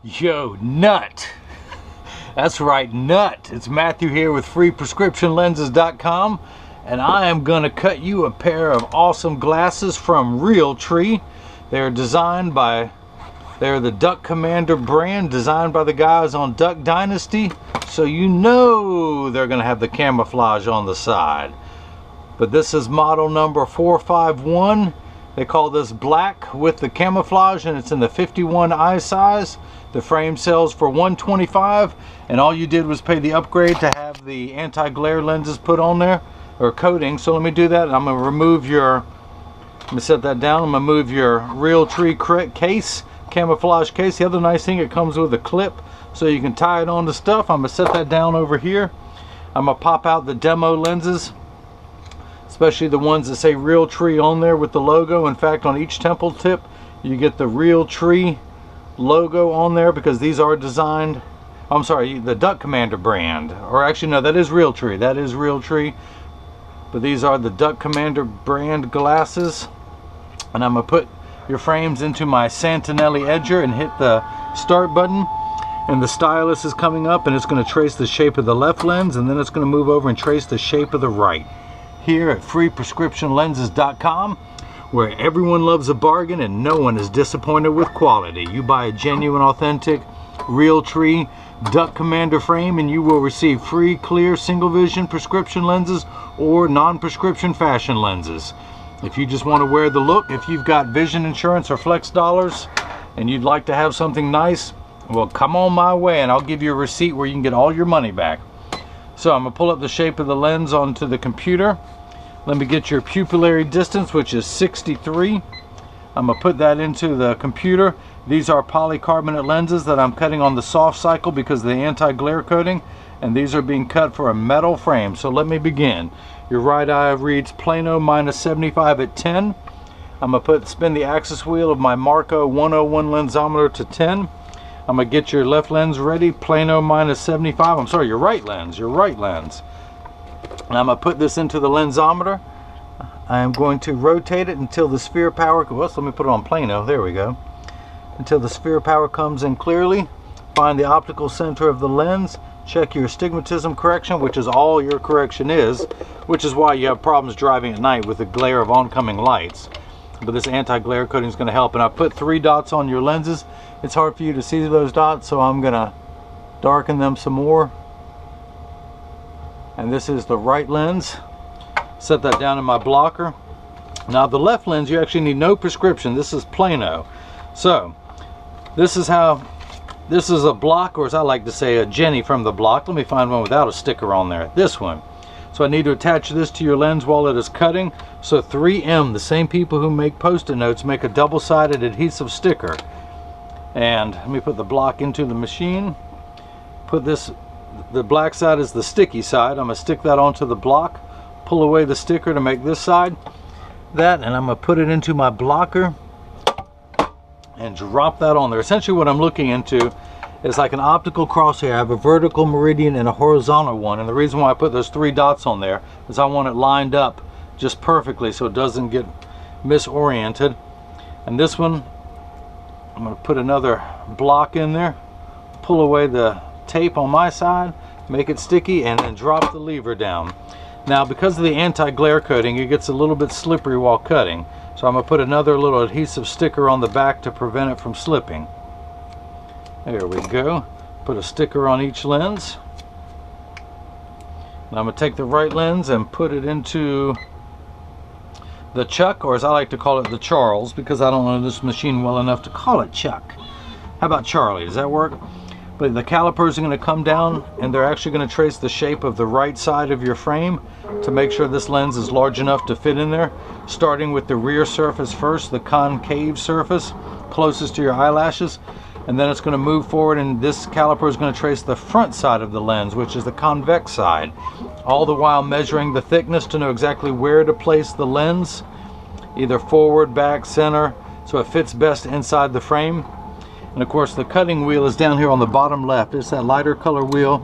Yo, Nutt. That's right, Nutt. It's Matthew here with freeprescriptionlenses.com, and I am gonna cut you a pair of awesome glasses from Realtree. They're the Duck Commander brand, designed by the guys on Duck Dynasty, so you know they're gonna have the camouflage on the side. But this is model number 451. They call this black with the camouflage, and it's in the 51 eye size. The frame sells for $125, and all you did was pay the upgrade to have the anti-glare lenses put on there, or coating. So let me do that, and I'm going to remove your, let me set that down. I'm going to move your Realtree case, camouflage case. The other nice thing, it comes with a clip, so you can tie it on to stuff. I'm going to set that down over here. I'm going to pop out the demo lenses, especially the ones that say Realtree on there with the logo. In fact, on each temple tip, you get the Realtree logo on there, because these are designed, I'm sorry, the Duck Commander brand, or actually no, that is Realtree, but these are the Duck Commander brand glasses. And I'm gonna put your frames into my Santinelli edger and hit the start button, and the stylus is coming up, and it's going to trace the shape of the left lens, and then it's going to move over and trace the shape of the right. Here at freeprescriptionlenses.com, where everyone loves a bargain and no one is disappointed with quality. You buy a genuine, authentic Realtree Duck Commander frame, and you will receive free, clear, single vision prescription lenses or non-prescription fashion lenses. If you just want to wear the look, if you've got vision insurance or flex dollars and you'd like to have something nice, well, come on my way and I'll give you a receipt where you can get all your money back. So I'm going to pull up the shape of the lens onto the computer. Let me get your pupillary distance, which is 63. I'm going to put that into the computer. These are polycarbonate lenses that I'm cutting on the soft cycle because of the anti-glare coating, and these are being cut for a metal frame. So let me begin. Your right eye reads plano minus 75 at 10. I'm going to spin the axis wheel of my Marco 101 lensometer to 10. I'm going to get your left lens ready, plano minus 75. I'm sorry, your right lens. And I'm going to put this into the lensometer. I am going to rotate it until the sphere power, well, let me put it on plano, there we go. Until the sphere power comes in clearly. Find the optical center of the lens. Check your astigmatism correction, which is all your correction is, which is why you have problems driving at night with the glare of oncoming lights. But this anti-glare coating is going to help. And I put 3 dots on your lenses. It's hard for you to see those dots, so I'm going to darken them some more. And this is the right lens. Set that down in my blocker. Now the left lens, you actually need no prescription. This is plano. So this is a block, or as I like to say, a Jenny from the block. Let me find one without a sticker on there. This one. So I need to attach this to your lens while it is cutting. So 3M, the same people who make Post-it notes, make a double-sided adhesive sticker. And let me put the block into the machine. Put this, the black side is the sticky side. I'm going to stick that onto the block, pull away the sticker to make this side that, and I'm going to put it into my blocker and drop that on there. Essentially what I'm looking into is like an optical crosshair. I have a vertical meridian and a horizontal one, and the reason why I put those 3 dots on there is I want it lined up just perfectly so it doesn't get misoriented. And this one, I'm going to put another block in there, pull away the tape on my side, make it sticky, and then drop the lever down. Now because of the anti-glare coating, it gets a little bit slippery while cutting, so I'm going to put another little adhesive sticker on the back to prevent it from slipping. There we go. Put a sticker on each lens. Now I'm going to take the right lens and put it into the Chuck, or as I like to call it, the Charles, because I don't know this machine well enough to call it Chuck. How about Charlie? Does that work? But the calipers are going to come down, and they're actually going to trace the shape of the right side of your frame to make sure this lens is large enough to fit in there, starting with the rear surface first, the concave surface closest to your eyelashes, and then it's going to move forward, and this caliper is going to trace the front side of the lens, which is the convex side, all the while measuring the thickness to know exactly where to place the lens, either forward, back, center, so it fits best inside the frame. And of course the cutting wheel is down here on the bottom left. It's that lighter color wheel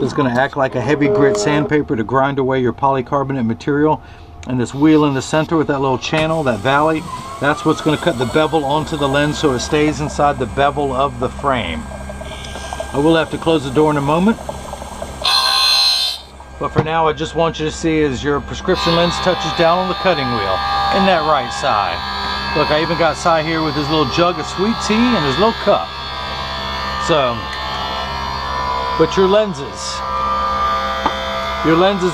that's going to act like a heavy grit sandpaper to grind away your polycarbonate material. And this wheel in the center with that little channel, that valley, That's what's going to cut the bevel onto the lens so it stays inside the bevel of the frame. I will have to close the door in a moment. But for now, I just want you to see as your prescription lens touches down on the cutting wheel in that right side. Look, I even got Si here with his little jug of sweet tea and his little cup. So, but your lenses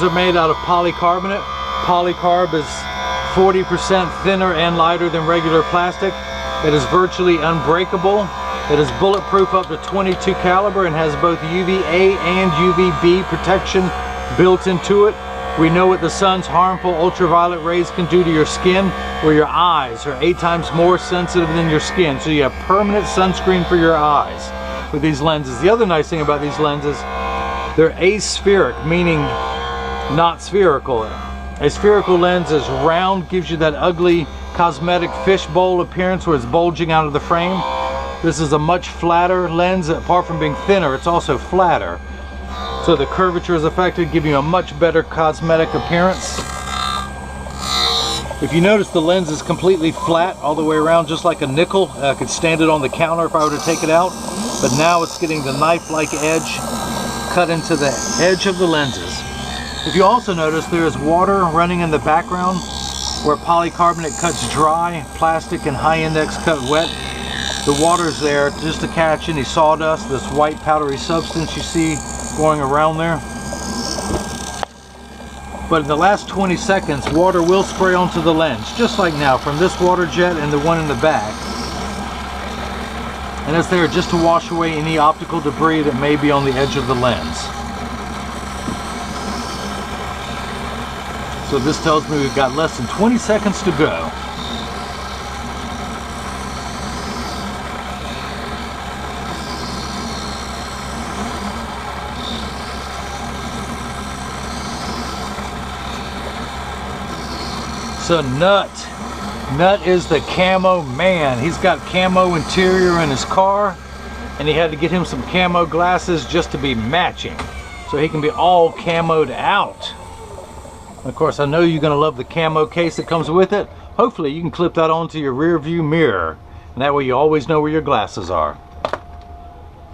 are made out of polycarbonate. Polycarb is 40% thinner and lighter than regular plastic. It is virtually unbreakable. It is bulletproof up to 22 caliber and has both UVA and UVB protection built into it. We know what the sun's harmful ultraviolet rays can do to your skin, where your eyes are 8 times more sensitive than your skin. So you have permanent sunscreen for your eyes with these lenses. The other nice thing about these lenses, they're aspheric, meaning not spherical. A spherical lens is round, gives you that ugly cosmetic fishbowl appearance where it's bulging out of the frame. This is a much flatter lens. Apart from being thinner, it's also flatter. So the curvature is affected, giving you a much better cosmetic appearance. If you notice, the lens is completely flat all the way around, just like a nickel. I could stand it on the counter if I were to take it out. But now it's getting the knife-like edge cut into the edge of the lenses. If you also notice, there is water running in the background where polycarbonate cuts dry, plastic and high index cut wet. The water's there just to catch any sawdust, this white powdery substance you see going around there. But in the last 20 seconds, water will spray onto the lens, just like now, from this water jet and the one in the back. And it's there just to wash away any optical debris that may be on the edge of the lens. So this tells me we've got less than 20 seconds to go. So Nutt is the camo man. He's got camo interior in his car, and he had to get him some camo glasses just to be matching, so he can be all camoed out. Of course, I know you're going to love the camo case that comes with it. Hopefully you can clip that onto your rear view mirror, and that way you always know where your glasses are.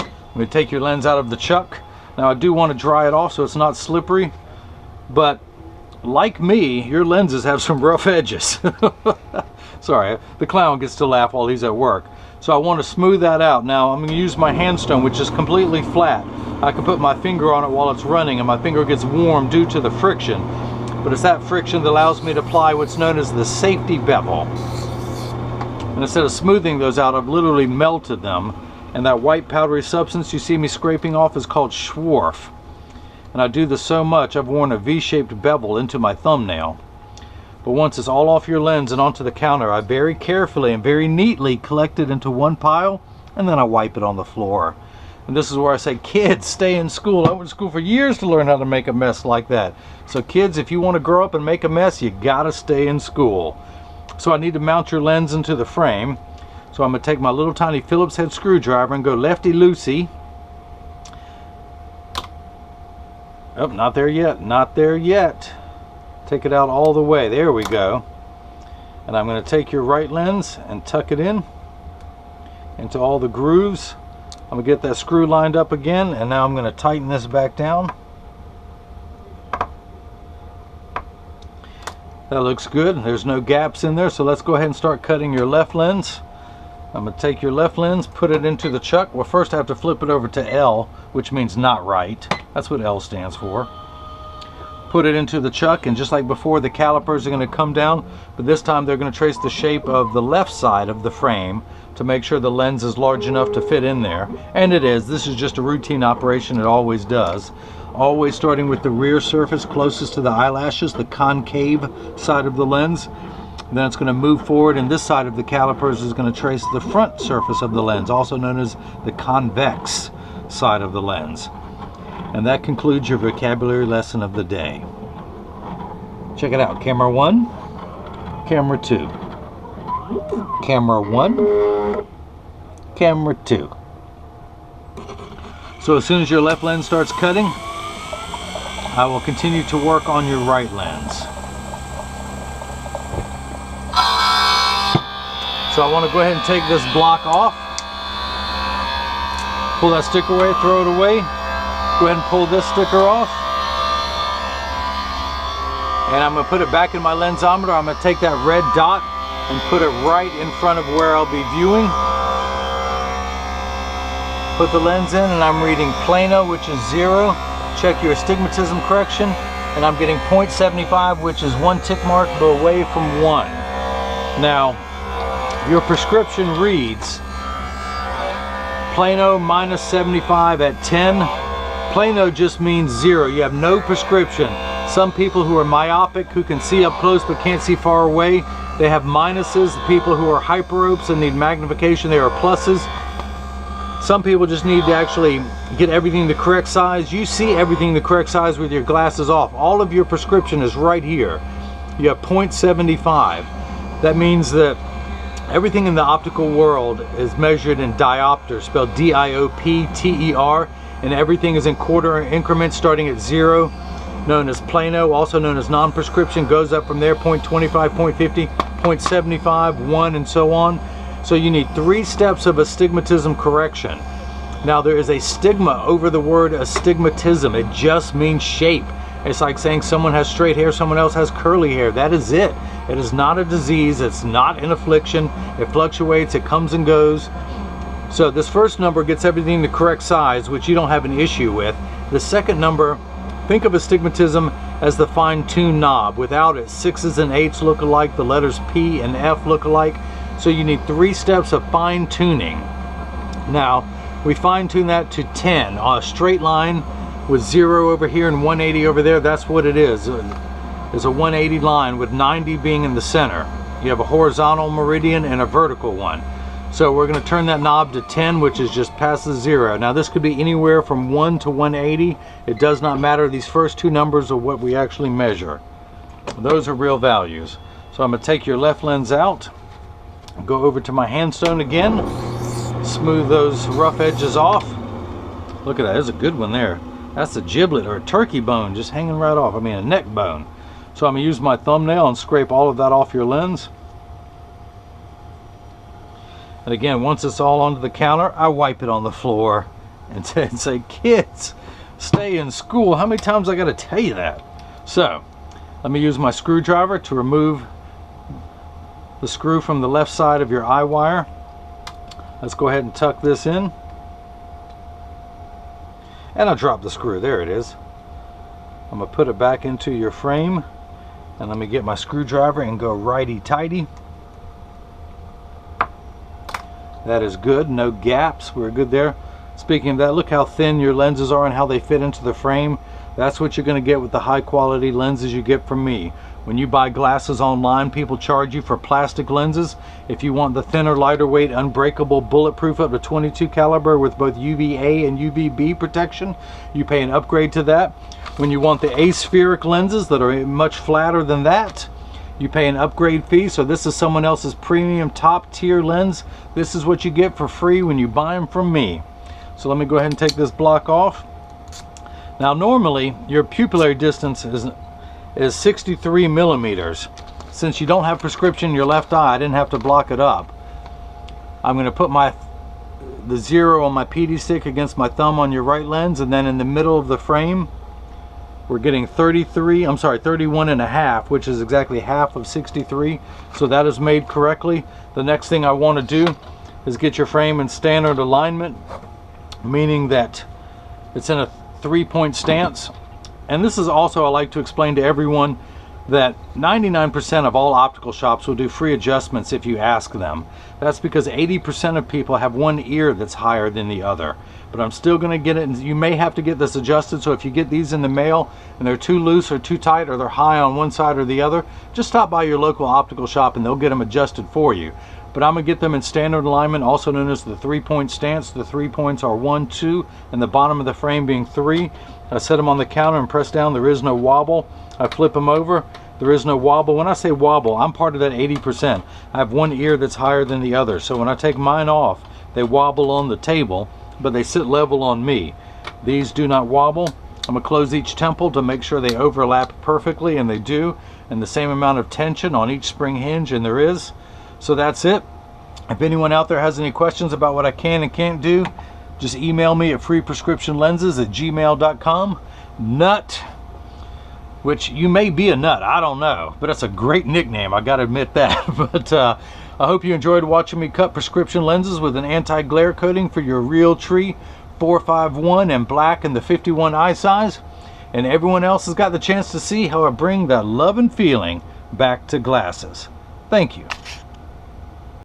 I'm going to take your lens out of the chuck. Now I do want to dry it off so it's not slippery, but like me, your lenses have some rough edges. Sorry, the clown gets to laugh while he's at work. So I want to smooth that out. Now I'm going to use my handstone, which is completely flat. I can put my finger on it while it's running, and my finger gets warm due to the friction. But it's that friction that allows me to apply what's known as the safety bevel. And instead of smoothing those out, I've literally melted them. And that white powdery substance you see me scraping off is called Schwarf. And I do this so much, I've worn a V-shaped bevel into my thumbnail. But once it's all off your lens and onto the counter, I very carefully and very neatly collect it into one pile, and then I wipe it on the floor. And this is where I say, kids, stay in school. I went to school for years to learn how to make a mess like that. So kids, if you want to grow up and make a mess, you gotta stay in school. So I need to mount your lens into the frame. So I'm gonna take my little tiny Phillips head screwdriver and go lefty-loosey. Oh, not there yet, not there yet. Take it out all the way, there we go. And I'm gonna take your right lens and tuck it in into all the grooves. I'm gonna get that screw lined up again, and now I'm gonna tighten this back down. That looks good, there's no gaps in there, so let's go ahead and start cutting your left lens. I'm gonna take your left lens, put it into the chuck. Well, first I have to flip it over to L, which means not right. That's what L stands for. Put it into the chuck, and just like before, the calipers are gonna come down, but this time they're gonna trace the shape of the left side of the frame to make sure the lens is large enough to fit in there. And it is. This is just a routine operation, it always does. Always starting with the rear surface closest to the eyelashes, the concave side of the lens. Then it's going to move forward, and this side of the calipers is going to trace the front surface of the lens, also known as the convex side of the lens. And that concludes your vocabulary lesson of the day. Check it out. Camera 1, camera 2. Camera 1, camera 2. So as soon as your left lens starts cutting, I will continue to work on your right lens. So I want to go ahead and take this block off. Pull that sticker away, throw it away. Go ahead and pull this sticker off. And I'm going to put it back in my lensometer. I'm going to take that red dot and put it right in front of where I'll be viewing. Put the lens in and I'm reading plano, which is 0. Check your astigmatism correction. And I'm getting 0.75, which is 1 tick mark away from 1. Now, your prescription reads plano minus 75 at 10. Plano just means 0. You have no prescription. Some people who are myopic, who can see up close but can't see far away, they have minuses. The people who are hyperopes and need magnification, they are pluses. Some people just need to actually get everything the correct size. You see everything the correct size with your glasses off. All of your prescription is right here. You have 0.75. That means that everything in the optical world is measured in diopter, spelled D-I-O-P-T-E-R, and everything is in quarter increments starting at 0, known as plano, also known as non-prescription, goes up from there, 0.25, 0.50, 0.75, 1, and so on. So you need 3 steps of astigmatism correction. Now there is a stigma over the word astigmatism. It just means shape. It's like saying someone has straight hair, someone else has curly hair. That is it. It is not a disease. It's not an affliction. It fluctuates. It comes and goes. So this first number gets everything the correct size, which you don't have an issue with. The second number, think of astigmatism as the fine-tuned knob. Without it, 6s and 8s look alike. The letters P and F look alike. So you need 3 steps of fine-tuning. Now, we fine-tune that to 10 on a straight line with 0 over here and 180 over there. That's what it is. It's a 180 line with 90 being in the center. You have a horizontal meridian and a vertical one. So we're going to turn that knob to 10, which is just past the 0. Now this could be anywhere from 1 to 180. It does not matter. These first 2 numbers are what we actually measure. Those are real values. So I'm going to take your left lens out. Go over to my handstone again, smooth those rough edges off. Look at that, there's a good one there. That's a giblet or a turkey bone just hanging right off, I mean a neck bone. So I'm going to use my thumbnail and scrape all of that off your lens. And again, once it's all onto the counter, I wipe it on the floor and say, kids, stay in school. How many times I got to tell you that? So, let me use my screwdriver to remove the screw from the left side of your eye wire. Let's go ahead and tuck this in. And I'll drop the screw. There it is. I'm going to put it back into your frame. And let me get my screwdriver and go righty-tighty. That is good. No gaps. We're good there. Speaking of that, look how thin your lenses are and how they fit into the frame. That's what you're going to get with the high-quality lenses you get from me. When you buy glasses online, people charge you for plastic lenses. If you want the thinner, lighter weight, unbreakable, bulletproof up to 22 caliber with both UVA and UVB protection, you pay an upgrade to that. When you want the aspheric lenses that are much flatter than that, you pay an upgrade fee. So this is someone else's premium top tier lens. This is what you get for free when you buy them from me. So let me go ahead and take this block off. Now normally your pupillary distance is 63 millimeters. Since you don't have prescription in your left eye, I didn't have to block it up. I'm going to put the 0 on my PD stick against my thumb on your right lens, and then in the middle of the frame we're getting 31 and a half, which is exactly half of 63. So that is made correctly. The next thing I want to do is get your frame in standard alignment, meaning that it's in a 3-point stance. And this is also, I like to explain to everyone that 99% of all optical shops will do free adjustments if you ask them. That's because 80% of people have one ear that's higher than the other. But I'm still going to get it, and you may have to get this adjusted. So if you get these in the mail and they're too loose or too tight, or they're high on one side or the other, just stop by your local optical shop and they'll get them adjusted for you. But I'm going to get them in standard alignment, also known as the 3-point stance. The 3 points are 1, 2, and the bottom of the frame being 3. I set them on the counter and press down. There is no wobble. I flip them over. There is no wobble. When I say wobble, I'm part of that 80%. I have one ear that's higher than the other. So when I take mine off, they wobble on the table, but they sit level on me. These do not wobble. I'm going to close each temple to make sure they overlap perfectly, and they do, and the same amount of tension on each spring hinge, and there is. So that's it. If anyone out there has any questions about what I can and can't do, just email me at freeprescriptionlenses@gmail.com. Nutt, which you may be a nut, I don't know, but that's a great nickname, I gotta admit that. But I hope you enjoyed watching me cut prescription lenses with an anti-glare coating for your Realtree 451 and black in the 51 eye size. And everyone else has got the chance to see how I bring that love and feeling back to glasses. Thank you.